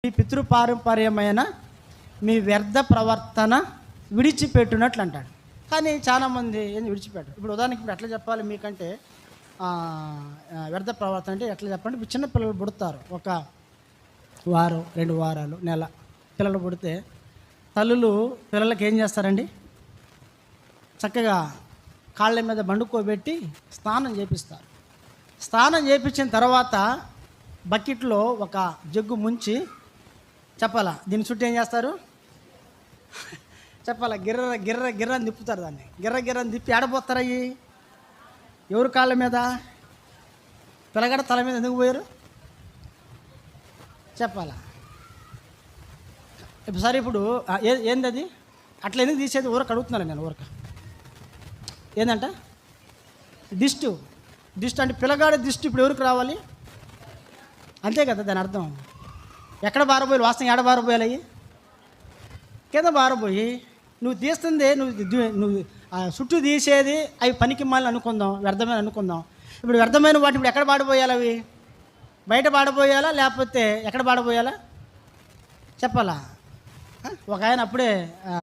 మీ పితృపారంపర్యమైన మీ వ్యర్థ ప్రవర్తన విడిచిపెట్టునట్లు అంటాడు. కానీ చాలామంది ఏంది విడిచిపెట్టరు. ఇప్పుడు ఉదాహరణకి ఇప్పుడు ఎట్లా చెప్పాలి మీకంటే వ్యర్థ ప్రవర్తన అంటే ఎట్లా చెప్పండి. ఇప్పుడు చిన్న పిల్లలు పుడతారు, ఒక వారం 2 వారాలు నెల పిల్లలు పుడితే తల్లులు పిల్లలకి ఏం చేస్తారండి, చక్కగా కాళ్ళ మీద బండుకోబెట్టి స్నానం చేపిస్తారు. స్నానం చేయించిన తర్వాత బకెట్లో ఒక జగ్గు ముంచి చెప్పాలా, దీని చుట్టూ ఏం చేస్తారు చెప్పాలా, గిర్రని తిప్పుతారు. దాన్ని గిర్రని తిప్పి ఆడపోతారు. అయ్యి ఎవరు కాళ్ళ మీద, పిల్లగాడ తల మీద ఎందుకు పోయారు చెప్పాలా. సరే ఇప్పుడు ఏంది అది అట్లా ఎందుకు తీసేది ఊరకు అడుగుతున్నాను నేను. ఊరక ఏంటంట దిష్టు అంటే పిల్లగాడి దిష్టి ఇప్పుడు ఎవరికి రావాలి, అంతే కదా దాని అర్థం. ఎక్కడ బారబోయాలి, వాస్తవం ఎక్కడ బారబోయాలి, అయ్యి కింద బారబోయి నువ్వు తీస్తుంది, నువ్వు చుట్టూ తీసేది అవి పనికి మాలని అనుకుందాం, వ్యర్థమైన అనుకుందాం. ఇప్పుడు వ్యర్థమైన వాటిని ఇప్పుడు ఎక్కడ పాడిపోయాలి, అవి బయట పాడిపోయాలా లేకపోతే ఎక్కడ పాడిపోయాలా చెప్పాలా. ఒక ఆయన అప్పుడే